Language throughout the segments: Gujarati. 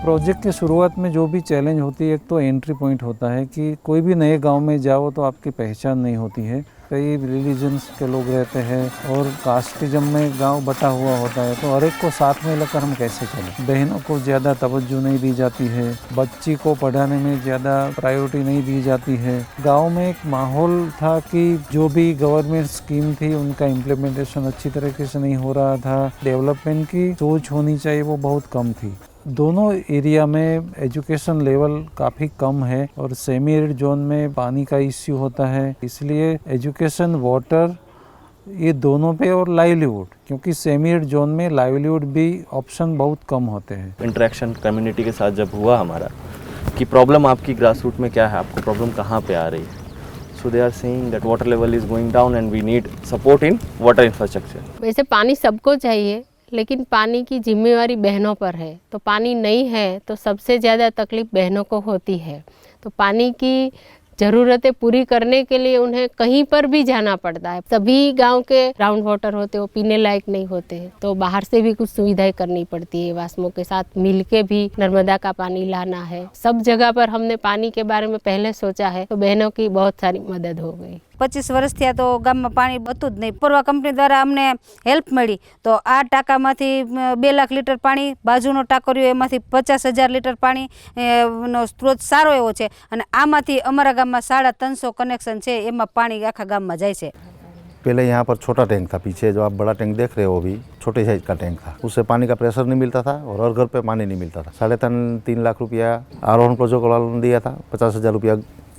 प्रोजेक्ट की शुरुआत में जो भी चैलेंज होती है, एक तो एंट्री पॉइंट होता है कि कोई भी नए गांव में जाओ तो आपकी पहचान नहीं होती है। कई रिलीजन्स के लोग रहते हैं और कास्टिज्म में गांव बटा हुआ होता है, तो हर एक को साथ में लेकर हम कैसे चलें। बहनों को ज़्यादा तवज्जो नहीं दी जाती है, बच्ची को पढ़ाने में ज़्यादा प्रायोरिटी नहीं दी जाती है। गांव में एक माहौल था कि जो भी गवर्नमेंट स्कीम थी उनका इम्प्लीमेंटेशन अच्छी तरीके से नहीं हो रहा था। डेवलपमेंट की सोच होनी चाहिए वो बहुत कम थी। दोनों एरिया में एजुकेशन लेवल काफ़ी कम है और सेमी एरिड जोन में पानी का इश्यू होता है, इसलिए एजुकेशन, वाटर, ये दोनों पे, और लाइवलीहुड, क्योंकि सेमी एरिड जोन में लाइवलीहुड भी ऑप्शन बहुत कम होते हैं। इंटरेक्शन कम्युनिटी के साथ जब हुआ हमारा कि प्रॉब्लम आपकी ग्रास रूट में क्या है, आपको प्रॉब्लम कहाँ पे आ रही है, so they are saying that water level is going down and we need support in water infrastructure. वैसे पानी सबको चाहिए, लेकिन पानी की जिम्मेवारी बहनों पर है। तो पानी नहीं है तो सबसे ज़्यादा तकलीफ बहनों को होती है। तो पानी की ज़रूरतें पूरी करने के लिए उन्हें कहीं पर भी जाना पड़ता है। सभी गांव के ग्राउंड वाटर होते, वो पीने लायक नहीं होते, तो बाहर से भी कुछ सुविधाएं करनी पड़ती है। वास्मो के साथ मिलके भी नर्मदा का पानी लाना है। सब जगह पर हमने पानी के बारे में पहले सोचा है, तो बहनों की बहुत सारी मदद हो गई। 25 વર્ષ થયા તો ગામમાં પાણી હતું જ નહીં। પૂર્વ કંપની દ્વારા અમને હેલ્પ મળી, તો આ ટાંકામાંથી 2 લાખ લીટર પાણી, બાજુનો ટાંકો રહ્યો એમાંથી 50,000 લીટર પાણી નો સ્ત્રોત સારો એવો છે, અને આમાંથી અમારા ગામમાં 350 કનેક્શન છે, એમાં પાણી આખા ગામમાં જાય છે। पहले यहाँ पर छोटा टैंक था, पीछे जो आप बड़ा टैंक देख रहे हो अभी छोटे साइज का टैंक था, उससे पानी का प्रेशर नहीं मिलता था और हर घर पे पानी नहीं मिलता था। 3.5 लाख रुपया आरोहण प्रोजेक्ट वालों ने दिया था, 50,000 रुपया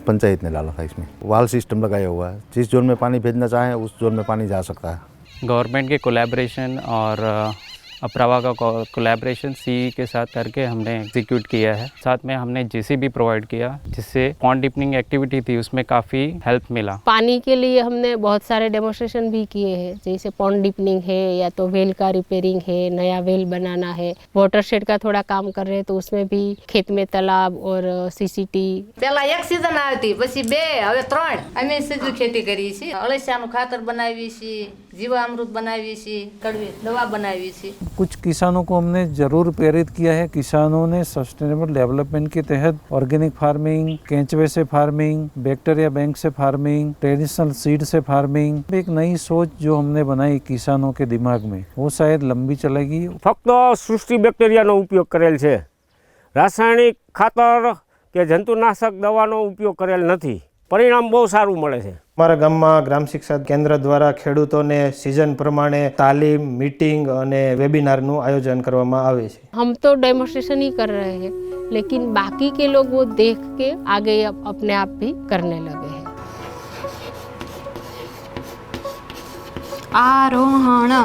पंचायत ने डाला था। इसमें वाल सिस्टम लगाया हुआ है, जिस जोन में पानी भेजना चाहें उस जोन में पानी जा सकता है। गवर्नमेंट के कोलैबोरेशन और अप्रावा का कोलैबोरेशन सी के साथ करके हमने एग्जीक्यूट किया है। साथ में हमने जेसीबी प्रोवाइड किया, जिससे पॉन्ड डिपनिंग एक्टिविटी थी उसमें काफ़ी हेल्प मिला। पानी के लिए हमने बहुत सारे डेमोन्स्ट्रेशन भी किए हैं, जैसे पॉन्ड डिपनिंग है या तो वेल का रिपेयरिंग है, नया वेल बनाना है। वाटर शेड का थोड़ा काम कर रहे हैं, तो उसमें भी खेत में तालाब और सीसीटी। पहला एक सीजन આવતી, પછી 2, હવે 3 અમે સીધું ખેતી કરી છે। અળસિયાનું ખાતર બનાવી છે, જીવામૃત બનાવી છે, કડવી દવા બનાવી છે। कुछ किसानों को हमने ज़रूर प्रेरित किया है। किसानों ने सस्टेनेबल डेवलपमेंट के तहत ऑर्गेनिक फार्मिंग, केंचुए से फार्मिंग, बैक्टीरिया बैंक से फार्मिंग, ट्रेडिशनल सीड से फार्मिंग, एक नई सोच जो हमने बनाई किसानों के दिमाग में, वो शायद लंबी चलेगी। फक्त सृष्टि બેક્ટેરિયાનો उपयोग करेल છે, रासायनिक खातर के जंतुनाशक दवानो उपयोग करेल નથી। परिणाम बहुत सारू મળે છે। અમારા ગામમાં ગ્રામ શિક્ષા કેન્દ્ર દ્વારા ખેડૂતોને સિઝન પ્રમાણે તાલીમ, મીટિંગ અને વેબિનારનું આયોજન કરવામાં આવે છે। हम तो डेमोन्स्ट्रेशन ही कर रहे हैं, लेकिन बाकी के लोग वो देख के आगे अपने आप भी करने लगे हैं। आरोहण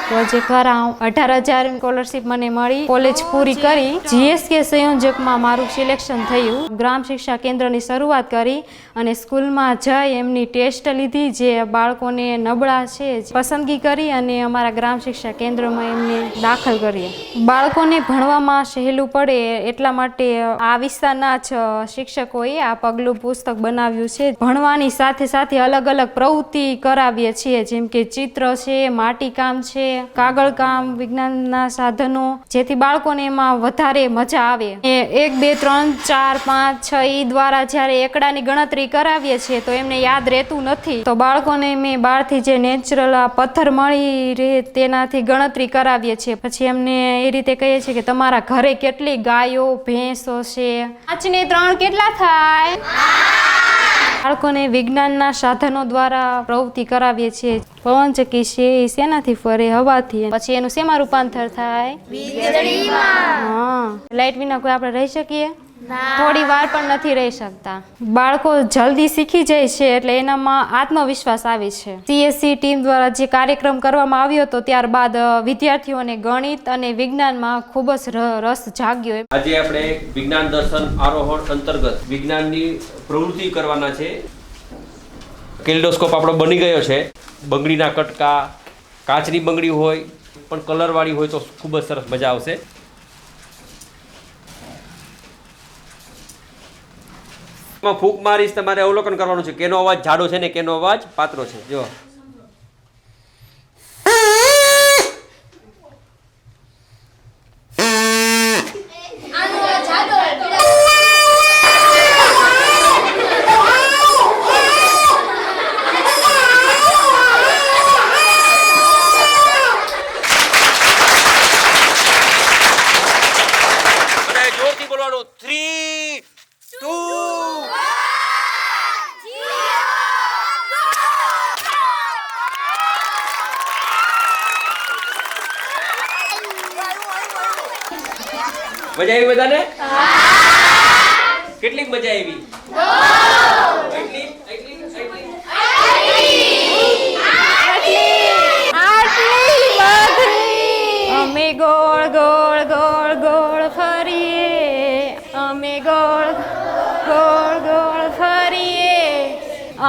પ્રોજેક્ટ દ્વારા 18,000 સ્કોલરશીપ મને મળી, કોલેજ પૂરી કરી, જીએસકે સંયોજકમાં મારું સિલેક્શન થયું। ગ્રામ શિક્ષા કેન્દ્રની શરૂઆત કરી અને સ્કૂલમાં જઈ એમની ટેસ્ટ લીધી, જે બાળકોને નબળા છે પસંદગી કરી અને અમારા ગ્રામ શિક્ષા કેન્દ્રમાં એમને દાખલ કર્યા। બાળકોને ભણવામાં સહેલું પડે એટલા માટે આ વિસ્તારના જ શિક્ષકોએ આ પગલું પુસ્તક બનાવ્યું છે। ભણવાની સાથે સાથે અલગ અલગ પ્રવૃત્તિ કરાવીએ છીએ, જેમ કે ચિત્ર છે, માટીકામ છે, કાગળ કામ, વિજ્ઞાનના સાધનો, જેથી બાળકોને એમાં વધારે મજા આવે। 1, 2, 3, 4, 5, 6 એ દ્વારા જ્યારે એકડાની ગણતરી કરાવીએ છીએ તો એમને યાદ રહેતું નથી, તો બાળકોને મેં બહારથી જે નેચરલ પથ્થર મળી રહે તેનાથી ગણતરી કરાવીએ છીએ। પછી એમને એ રીતે કહીએ છીએ કે તમારા ઘરે કેટલી ગાયો ભેંસો છે, 5 ને 3 કેટલા થાય। બાળકોને વિજ્ઞાનના સાધનો દ્વારા પ્રવૃત્તિ કરાવીએ છીએ। પવનચક્કી છે એ શેનાથી ફરે? હવાથી। પછી એનું શેમાં રૂપાંતર થાય? વીજળીમાં। હા, લાઇટ વિના કોઈ આપણે રહી શકીએ? થોડી વાર પણ નથી રહી શકતા। બાળકો જલ્દી શીખી જાય છે, એટલે એનામાં આત્મવિશ્વાસ આવે છે। સીએસસી ટીમ દ્વારા જે કાર્યક્રમ કરવામાં આવ્યો હતો, ત્યારબાદ વિદ્યાર્થીઓને ગણિત અને વિજ્ઞાનમાં ખૂબ જ રસ જાગ્યો। આજે આપણે વિજ્ઞાન દર્શન આરોહણ અંતર્ગત વિજ્ઞાનની પ્રવૃત્તિ કરવાના છે। કેલિડોસ્કોપ આપણો બની ગયો છે। બંગડીના કટકા, કાચની બંગડી હોય પણ કલરવાળી હોય તો ખૂબ જ સરસ મજા આવશે। ફૂંક મારીશ, તમારે અવલોકન કરવાનું છે કેનો અવાજ જાડો છે ને કેનો અવાજ પાતળો છે। જો મજા આવી બધાને? કેટલી મજા આવી? અમે ગોળ ગોળ ગોળ ગોળ ફરીએ, અમે ગોળ ગોળ ગોળ ફરીએ,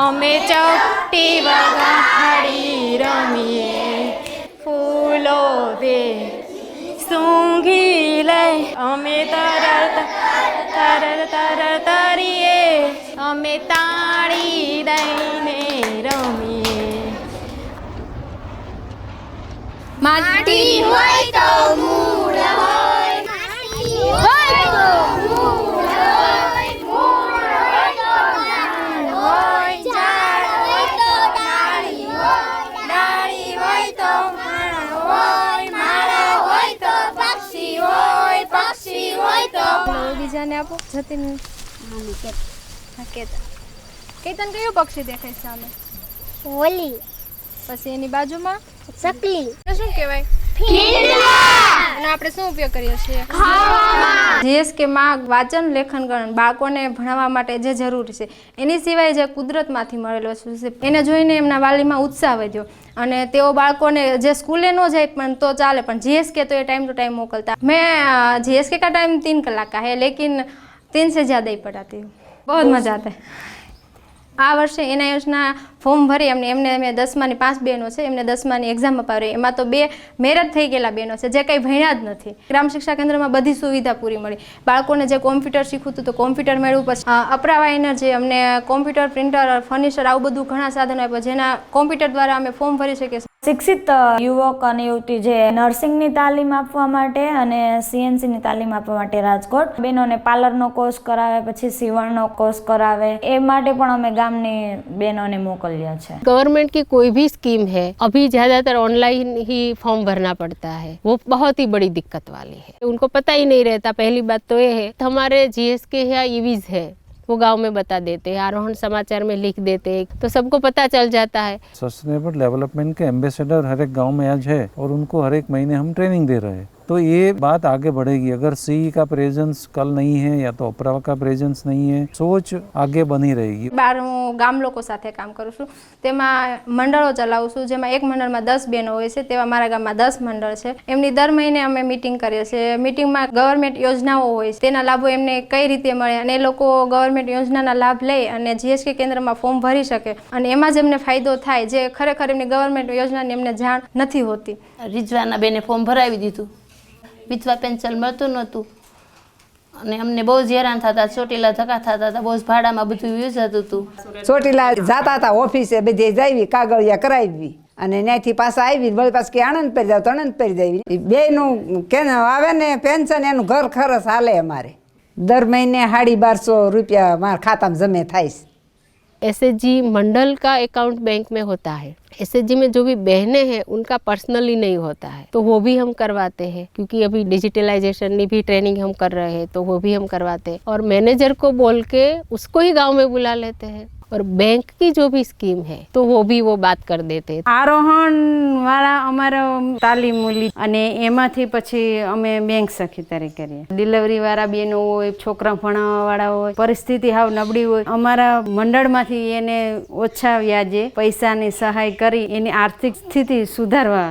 અમે ચપટી વગાડી રમીએ, ફૂલો દે સૂંઘી લઈ, અમે તરત તરત તરત તરીએ, અમે તાળી દઈને રમીએ. માટી હોય તો મૂળ હોય, માટી હોય તો મૂળ હોય, મૂળ હોય તો ઝાડ હોય, ઝાડ હોય તો ડાળી હોય, ડાળી હોય તો માળા હોય, માળા હોય તો પક્ષી હોય, પક્ષી હોય તો બીજાને આપો. જતીન કેતન કયું પક્ષી દેખાય સામે? હોલી. પછી એની બાજુમાં ચકલી. શું કહેવાય? અને આપણે શું ઉપયોગ કરીએ છીએ? જીએસકે માં વાંચન લેખન ગણન બાળકોને ભણાવવા માટે જે જરૂરી છે એની સિવાય જે કુદરતમાંથી મળેલો છે એને જોઈને એમના વાલીમાં ઉત્સાહ વધ્યો અને તેઓ બાળકોને જે સ્કૂલે ન જાય પણ તો ચાલે પણ जीएसके तो ये टाइम टू टाइम मोकलता. मैं जीएसके का टाइम 3 कलाक का है लेकिन 3 से ज़्यादा ही पढ़ाती हूँ. बहुत मज़ा आता है. આ વર્ષે એના યોજના ફોર્મ ભરી એમને મેં 10માની 5 બહેનો છે એમને 10માની એક્ઝામ અપાવી એમાં તો 2 મેરેજ થઈ ગયેલા બહેનો છે જે કંઈ ભણ્યા જ નથી. ગ્રામ શિક્ષા કેન્દ્રમાં બધી સુવિધા પૂરી મળી. બાળકોને જે કોમ્પ્યુટર શીખવું હતું તો કોમ્પ્યુટર મેળવ્યું. પછી અપરાવા એનર્જી અમને કોમ્પ્યુટર પ્રિન્ટર ફર્નિચર આવું બધું ઘણા સાધનો આપ્યા જેના કોમ્પ્યુટર દ્વારા અમે ફોર્મ ભરી શકીએ. શિક્ષિત યુવક અને યુવતી જે નર્સિંગની તાલીમ આપવા માટે અને સીએનસીની તાલીમ આપવા માટે રાજકોટ બહેનોને પાર્લરનો કોર્સ કરાવે પછી સીવણનો કોર્સ કરાવે એ માટે પણ અમે ગામની બહેનોને મોકલ્યા છે. गवर्नमेंट की कोई भी स्कीम है अभी ज़्यादातर ऑनलाइन ही फॉर्म भरना पड़ता है. वो बहुत ही बड़ी दिक्कत वाली है. उनको पता ही नहीं रहता. पहली बात तो ये है हमारे जीएसके या ईवीज है वो गांव में बता देते हैं. आरोहण समाचार में लिख देते हैं तो सबको पता चल जाता है. सस्टेनेबल डेवलपमेंट के एम्बेसडर हर एक गांव में आज है और उनको हर एक महीने हम ट्रेनिंग दे रहे हैं. तो ये बात आगे बढ़ेगी. अगर सीई का प्रेजेंस कल नहीं है या तो अप्रावा का प्रेजेंस नहीं है सोच आगे बनी रहेगी. બાર હું ગામ લોકો સાથે કામ કરું છું તેમાં મંડળો ચલાવું છું જેમાં એક મંડળમાં 10 બહેનો હોય છે તેવા મારા ગામમાં 10 મંડળ છે. એમની દર મહિને અમે મીટિંગ કરીએ છીએ. મીટિંગમાં ગવર્મેન્ટ યોજનાઓ હોય છે તેના લાભો એમને કઈ રીતે મળે અને એ લોકો ગવર્મેન્ટ યોજનાના લાભ લઈ અને જીએસકે કેન્દ્રમાં ફોર્મ ભરી શકે અને એમાં જ એમને ફાયદો થાય જે ખરેખર એમની ગવર્મેન્ટ યોજનાની એમને જાણ નથી હોતી. રીઝવાના બેને ફોર્મ ભરાવી દીધું. વિધવા પેન્શન મળતું નહોતું અને અમને બહુ જ હેરાન થતા. ચોટીલા ધક્કા થતા હતા. બહુ જ ભાડામાં બધું યુઝ થતું હતું. ચોટીલા જતા હતા ઓફિસે બધી જાવી કાગળિયા કરાવી અને ત્યાંથી પાછા આવી વળી પાછું કે આણંદ પડી જાવ તો આણંદ પડી જાવી. બેનું કે આવે ને પેન્શન એનું ઘર ખરસ હાલે. અમારે દર મહિને 1250 રૂપિયા મારા ખાતામાં જમે થાય છે. एसएचजी मंडल का अकाउंट बैंक में होता है. एसएचजी में जो भी बहनें हैं उनका पर्सनली नहीं होता है तो वो भी हम करवाते हैं क्योंकि अभी डिजिटलाइजेशन की भी ट्रेनिंग हम कर रहे हैं तो वो भी हम करवाते हैं और मैनेजर को बोल के उसको ही गांव में बुला लेते हैं और बैंक की जो भी स्कीम है तो वो भी वो बात कर देते हैं. આરોહણ વાળા અમારો તાલીમ લી અને એમાંથી પછી અમે બેંક સખીદારી કરીએ. ડિલિવરી વાળા બહેનો હોય છોકરા ભણાવવાવાળા હોય પરિસ્થિતિ હાવ નબળી હોય અમારા મંડળમાંથી એને ઓછા વ્યાજે પૈસાની સહાય કરી એની આર્થિક સ્થિતિ સુધારવા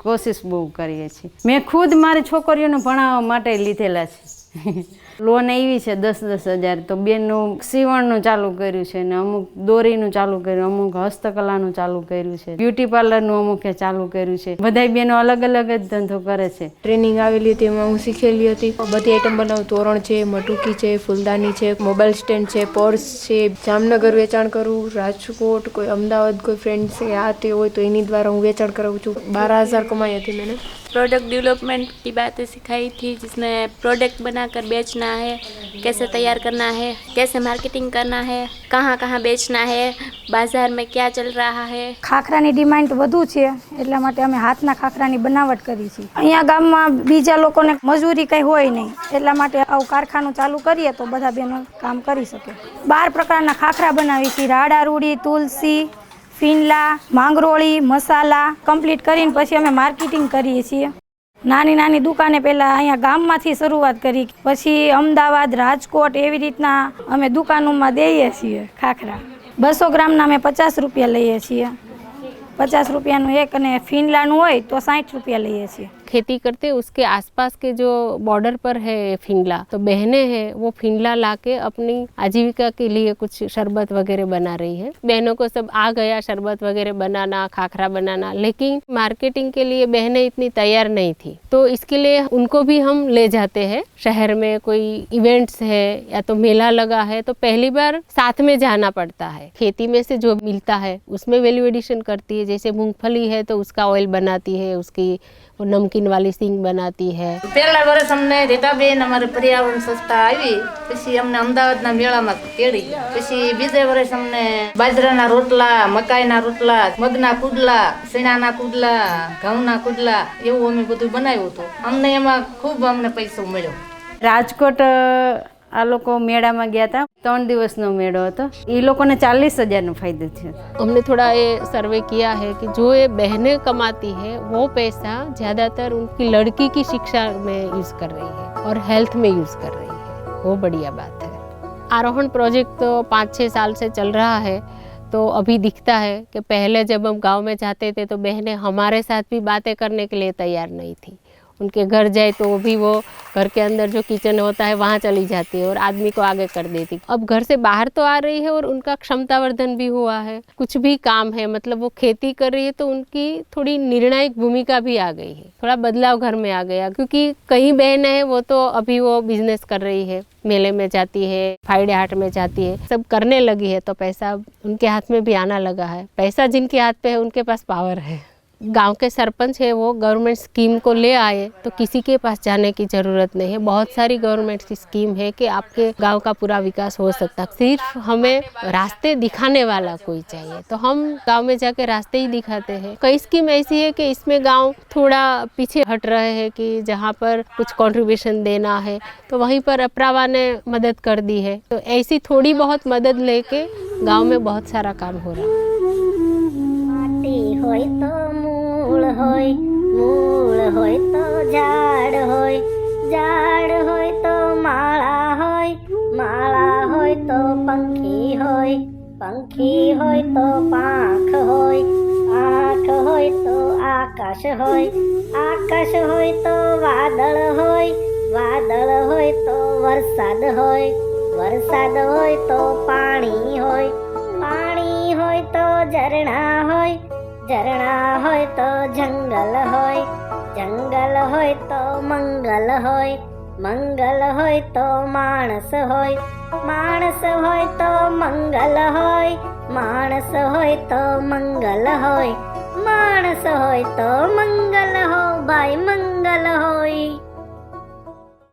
કોશિશ બહુ કરીએ છીએ. મેં ખુદ મારી છોકરીઓને ભણાવવા માટે લીધેલા છે. લોન એવી છે 10-10 હજાર તો બેનનું સીવણનું ચાલુ કર્યું છે ને અમુક દોરીનું ચાલુ કર્યું અમુક હસ્તકલાનું ચાલુ કર્યું છે બ્યુટી પાર્લરનું અમુકે ચાલુ કર્યું છે. બધા બેનો અલગ અલગ જ ધંધો કરે છે. ટ્રેનિંગ આવેલી હતી એમાં હું શીખેલી હતી. બધી આઈટમ બનાવું. તોરણ છે, મટુકી છે, ફૂલદાની છે, મોબાઈલ સ્ટેન્ડ છે, પર્સ છે. જામનગર વેચાણ કરું, રાજકોટ કોઈ અમદાવાદ કોઈ ફ્રેન્ડ છે આ તે હોય તો એની દ્વારા હું વેચાણ કરાવું છું. 12,000 कमाई थी मैंने. प्रोडक्ट डेवलपमेंट की बातें सिखाई थी जिसमें प्रोडक्ट बनाकर बेचना है, कैसे तैयार करना है, कैसे मार्केटिंग करना है, कहाँ कहाँ बेचना है, बाजार में क्या चल रहा है. ખાખરાની ડિમાન્ડ વધુ છે એટલા માટે અમે હાથના ખાખરાની બનાવટ કરી છે. અહીંયા ગામમાં બીજા લોકોને મજૂરી કંઈ હોય નહીં એટલા માટે આવું કારખાનું ચાલુ કરીએ તો બધા બહેનો કામ કરી શકે. 12 પ્રકારના ખાખરા બનાવી છે. રાડા રૂડી, તુલસી, ફીનલા, માંગરોળી, મસાલા કમ્પ્લીટ કરીને પછી અમે માર્કેટિંગ કરીએ છીએ. નાની નાની દુકાને પહેલાં અહીંયા ગામમાંથી શરૂઆત કરી, પછી અમદાવાદ, રાજકોટ એવી રીતના અમે દુકાનોમાં દઈએ છીએ ખાખરા. 200 ગ્રામના અમે 50 રૂપિયા લઈએ છીએ. 50 रुपया एक અને ફીંડલાનું હોય તો 60 રૂપિયા લઈએ છીએ. खेती करते उसके आसपास के जो बॉर्डर पर है फिंडला, तो बहनें हैं वो फिंडला लाके अपनी आजीविका के लिए कुछ शरबत वगैरह बना रही है. बहनों को सब आ गया शरबत वगैरह बनाना, खाखरा बनाना, लेकिन मार्केटिंग के लिए बहनें इतनी तैयार नहीं थी. तो इसके लिए उनको भी हम ले जाते हैं. शहर में कोई इवेंट्स है या तो मेला लगा है तो पहली बार साथ में जाना पड़ता है. खेती में से जो मिलता है उसमें वैल्यू एडिशन करती है. जैसे मूंगफली है तो उसका ऑयल बनाती है, उसकी वो नमकीन वाली सींग बनाती है. પહેલા વર્ષ અમને રીતાબેન અમારે પર્યાવરણ સંસ્થા આવી, પછી અમને અમદાવાદના મેળામાં તેડી, પછી બીજે વર્ષ અમને બાજરાના રોટલા, મકાઈના રોટલા, મગના કુડલા, શીણાના કુડલા, ઘઉંના કુડલા એવું અમે બધું બનાવ્યું હતું. અમને એમાં ખૂબ અમને પૈસો મળ્યો. રાજકોટ આ લોકો મેળામાં ગયા હતા. 3 દિવસનો મેળો હતો. એ લોકોને 40,000નો ફાયદો થયો. हमने थोड़ा ये सर्वे किया है कि जो ये बहनें कमाती है वो पैसा ज़्यादातर उनकी लड़की की शिक्षा में यूज़ कर रही है और हेल्थ में यूज़ कर रही है. वो बढ़िया बात है. आरोहण प्रोजेक्ट तो 5-6 साल से चल रहा है. तो अभी दिखता है कि पहले जब हम गांव में जाते थे तो बहनें हमारे साथ भी बातें करने के लिए तैयार नहीं थी. उनके घर जाए तो भी वो घर के अंदर जो किचन होता है वहाँ चली जाती है और आदमी को आगे कर देती. अब घर से बाहर तो आ रही है और उनका क्षमतावर्धन भी हुआ है. कुछ भी काम है, मतलब वो खेती कर रही है तो उनकी थोड़ी निर्णायक भूमिका भी आ गई है. थोड़ा बदलाव घर में आ गया, क्योंकि कई बहनें हैं वो तो अभी वो बिजनेस कर रही है, मेले में जाती है, फायडे हाट में जाती है, सब करने लगी है. तो पैसा उनके हाथ में भी आना लगा है. पैसा जिनके हाथ पे है उनके पास पावर है. गांव के सरपंच है वो गवर्नमेंट स्कीम को ले आए तो किसी के पास जाने की ज़रूरत नहीं है. बहुत सारी गवर्नमेंट की स्कीम है कि आपके गांव का पूरा विकास हो सकता है. सिर्फ हमें रास्ते दिखाने वाला कोई चाहिए. तो हम गांव में जाके रास्ते ही दिखाते हैं. कई स्कीम ऐसी है कि इसमें गांव थोड़ा पीछे हट रहे हैं कि जहां पर कुछ कंट्रीब्यूशन देना है तो वहीं पर अप्रावा ने मदद कर दी है. तो ऐसी थोड़ी बहुत मदद लेके गाँव में बहुत सारा काम हो रहा है. હોય તો મૂળ હોય, મૂળ હોય તો ઝાડ હોય, ઝાડ હોય તો માળા હોય, માળા હોય તો પંખી હોય, પંખી હોય તો પાંખ હોય, પાંખ હોય તો આકાશ હોય, આકાશ હોય તો વાદળ હોય, વાદળ હોય તો વરસાદ હોય, વરસાદ હોય તો પાણી હોય, પાણી હોય તો ઝરણા હોય, झरना होय तो जंगल होय, जंगल होय तो मंगल होय, मंगल होय तो मानस होय, मानस होय तो मंगल होय, मानस होय तो मंगल होय, मानस होय तो मंगल हो भाई मंगल होय.